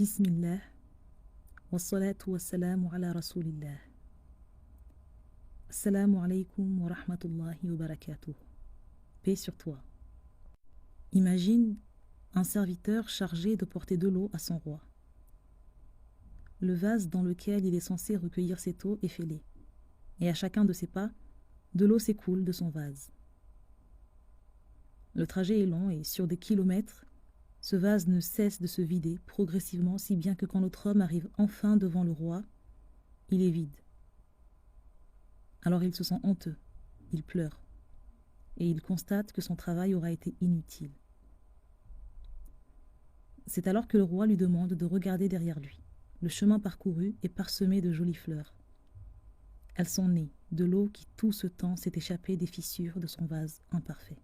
Bismillah, wassalatu wassalamu ala rasulillah. Assalamu alaikum wa rahmatullahi wa barakatuh. Paix sur toi. Imagine un serviteur chargé de porter de l'eau à son roi. Le vase dans lequel il est censé recueillir cette eau est fêlé, et à chacun de ses pas, de l'eau s'écoule de son vase. Le trajet est long et sur des kilomètres, ce vase ne cesse de se vider progressivement, si bien que quand notre homme arrive enfin devant le roi, il est vide. Alors il se sent honteux, il pleure, et il constate que son travail aura été inutile. C'est alors que le roi lui demande de regarder derrière lui. Le chemin parcouru est parsemé de jolies fleurs. Elles sont nées de l'eau qui tout ce temps s'est échappée des fissures de son vase imparfait.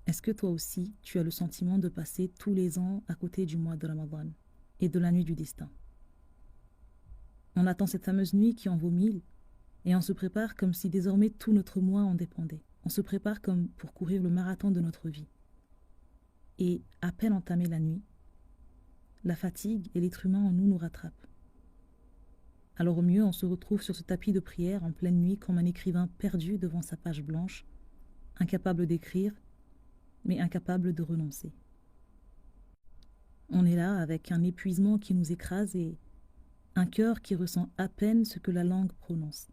Est-ce que toi aussi, tu as le sentiment de passer tous les ans à côté du mois de Ramadan et de la nuit du destin? On attend cette fameuse nuit qui en vaut 1000 et on se prépare comme si désormais tout notre mois en dépendait. On se prépare comme pour courir le marathon de notre vie. Et à peine entamée la nuit, la fatigue et l'être humain en nous rattrapent. Alors au mieux, on se retrouve sur ce tapis de prière en pleine nuit comme un écrivain perdu devant sa page blanche, incapable d'écrire, mais incapable de renoncer. On est là avec un épuisement qui nous écrase et un cœur qui ressent à peine ce que la langue prononce.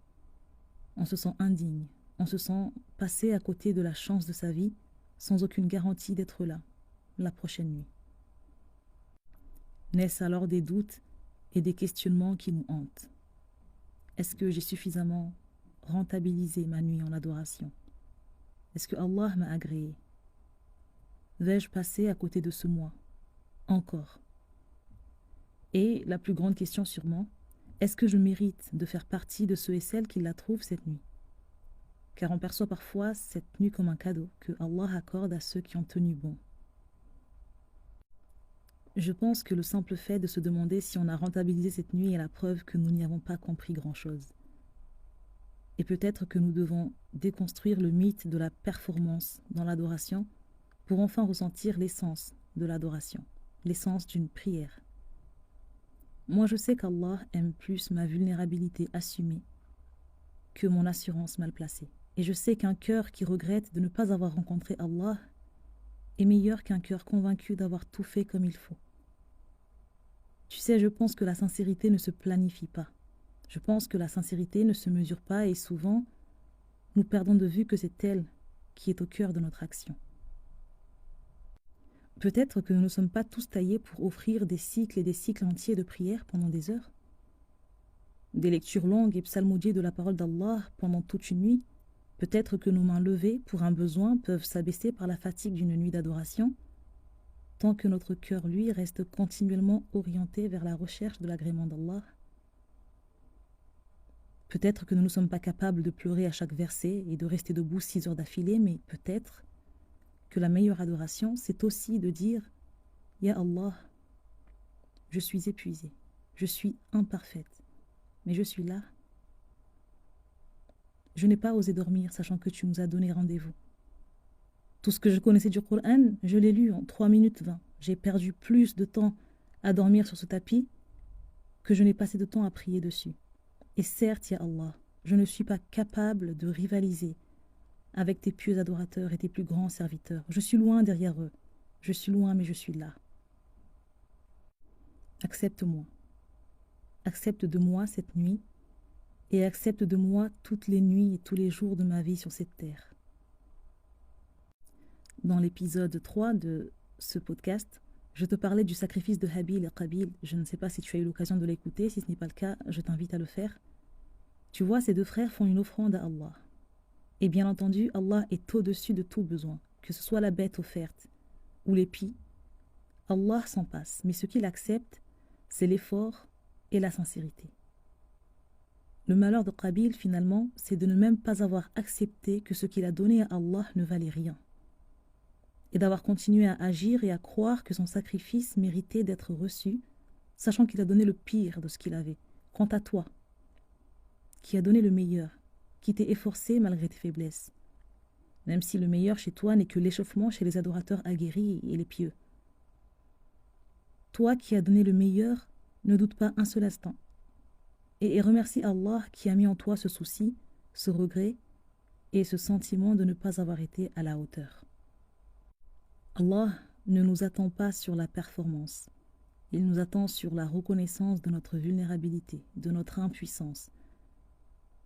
On se sent indigne, on se sent passer à côté de la chance de sa vie sans aucune garantie d'être là, la prochaine nuit. Naissent alors des doutes et des questionnements qui nous hantent. Est-ce que j'ai suffisamment rentabilisé ma nuit en adoration? Est-ce que Allah m'a agréé? Vais-je passer à côté de ce mois? Encore. Et la plus grande question sûrement, est-ce que je mérite de faire partie de ceux et celles qui la trouvent cette nuit? Car on perçoit parfois cette nuit comme un cadeau que Allah accorde à ceux qui ont tenu bon. Je pense que le simple fait de se demander si on a rentabilisé cette nuit est la preuve que nous n'y avons pas compris grand-chose. Et peut-être que nous devons déconstruire le mythe de la performance dans l'adoration pour enfin ressentir l'essence de l'adoration, l'essence d'une prière. Moi, je sais qu'Allah aime plus ma vulnérabilité assumée que mon assurance mal placée. Et je sais qu'un cœur qui regrette de ne pas avoir rencontré Allah est meilleur qu'un cœur convaincu d'avoir tout fait comme il faut. Tu sais, je pense que la sincérité ne se planifie pas. Je pense que la sincérité ne se mesure pas et souvent, nous perdons de vue que c'est elle qui est au cœur de notre action. Peut-être que nous ne sommes pas tous taillés pour offrir des cycles et des cycles entiers de prière pendant des heures. Des lectures longues et psalmodiées de la parole d'Allah pendant toute une nuit. Peut-être que nos mains levées pour un besoin peuvent s'abaisser par la fatigue d'une nuit d'adoration, tant que notre cœur, lui, reste continuellement orienté vers la recherche de l'agrément d'Allah. Peut-être que nous ne sommes pas capables de pleurer à chaque verset et de rester debout 6 heures d'affilée, mais peut-être que la meilleure adoration, c'est aussi de dire « Ya Allah, je suis épuisée, je suis imparfaite, mais je suis là. Je n'ai pas osé dormir, sachant que tu nous as donné rendez-vous. Tout ce que je connaissais du Coran, je l'ai lu en 3 minutes 20. J'ai perdu plus de temps à dormir sur ce tapis que je n'ai passé de temps à prier dessus. Et certes, ya Allah, je ne suis pas capable de rivaliser avec tes pieux adorateurs et tes plus grands serviteurs. Je suis loin derrière eux. Je suis loin, mais je suis là. Accepte-moi. Accepte de moi cette nuit et accepte de moi toutes les nuits et tous les jours de ma vie sur cette terre. Dans l'épisode 3 de ce podcast, je te parlais du sacrifice de Habil et Qabil. Je ne sais pas si tu as eu l'occasion de l'écouter. Si ce n'est pas le cas, je t'invite à le faire. Tu vois, ces deux frères font une offrande à Allah. Et bien entendu, Allah est au-dessus de tout besoin, que ce soit la bête offerte ou l'épi. Allah s'en passe, mais ce qu'il accepte, c'est l'effort et la sincérité. Le malheur de Qabil, finalement, c'est de ne même pas avoir accepté que ce qu'il a donné à Allah ne valait rien, et d'avoir continué à agir et à croire que son sacrifice méritait d'être reçu, sachant qu'il a donné le pire de ce qu'il avait. Quant à toi, qui a donné le meilleur, qui t'est efforcé malgré tes faiblesses, même si le meilleur chez toi n'est que l'échauffement chez les adorateurs aguerris et les pieux. Toi qui as donné le meilleur, ne doute pas un seul instant. Et remercie Allah qui a mis en toi ce souci, ce regret et ce sentiment de ne pas avoir été à la hauteur. Allah ne nous attend pas sur la performance. Il nous attend sur la reconnaissance de notre vulnérabilité, de notre impuissance,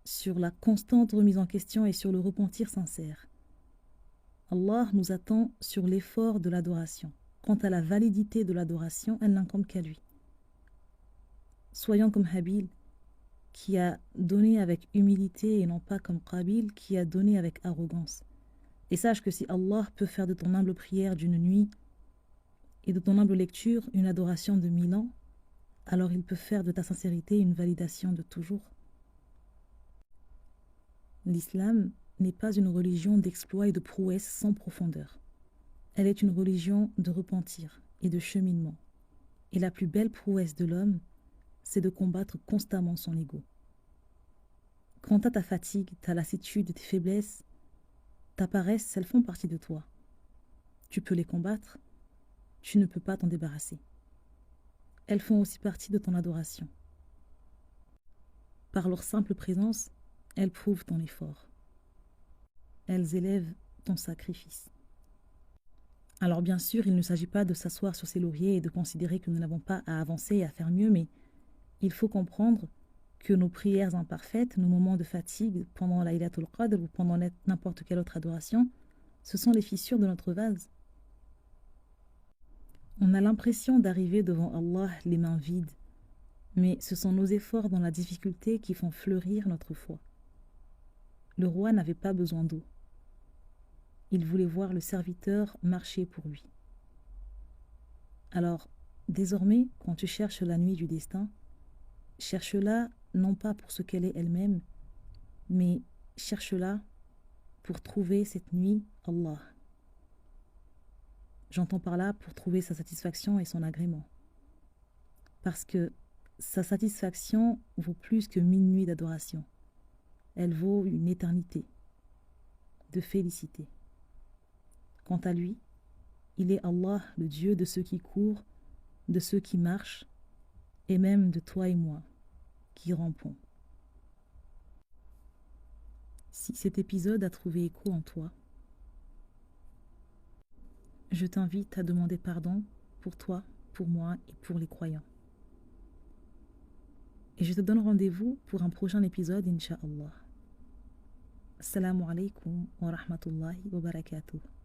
sur la constante remise en question et sur le repentir sincère. Allah nous attend sur l'effort de l'adoration. Quant à la validité de l'adoration, elle n'incombe qu'à lui. Soyons comme Habil, qui a donné avec humilité et non pas comme Qabil, qui a donné avec arrogance. Et sache que si Allah peut faire de ton humble prière d'une nuit et de ton humble lecture une adoration de 1000 ans, alors il peut faire de ta sincérité une validation de toujours. L'islam n'est pas une religion d'exploits et de prouesses sans profondeur. Elle est une religion de repentir et de cheminement. Et la plus belle prouesse de l'homme, c'est de combattre constamment son ego. Quant à ta fatigue, ta lassitude, tes faiblesses, ta paresse, elles font partie de toi. Tu peux les combattre, tu ne peux pas t'en débarrasser. Elles font aussi partie de ton adoration. Par leur simple présence, elles prouvent ton effort. Elles élèvent ton sacrifice. Alors bien sûr, il ne s'agit pas de s'asseoir sur ses lauriers et de considérer que nous n'avons pas à avancer et à faire mieux, mais il faut comprendre que nos prières imparfaites, nos moments de fatigue pendant la Laylatul Qadr ou pendant n'importe quelle autre adoration, ce sont les fissures de notre vase. On a l'impression d'arriver devant Allah les mains vides, mais ce sont nos efforts dans la difficulté qui font fleurir notre foi. Le roi n'avait pas besoin d'eau. Il voulait voir le serviteur marcher pour lui. Alors, désormais, quand tu cherches la nuit du destin, cherche-la non pas pour ce qu'elle est elle-même, mais cherche-la pour trouver cette nuit Allah. J'entends par là pour trouver sa satisfaction et son agrément. Parce que sa satisfaction vaut plus que 1000 nuits d'adoration. Elle vaut une éternité de félicité. Quant à lui, il est Allah, le Dieu de ceux qui courent, de ceux qui marchent, et même de toi et moi, qui rampons. Si cet épisode a trouvé écho en toi, je t'invite à demander pardon pour toi, pour moi et pour les croyants. Et je te donne rendez-vous pour un prochain épisode, Inch'Allah. Assalamu alaikum wa rahmatullahi wa barakatuh.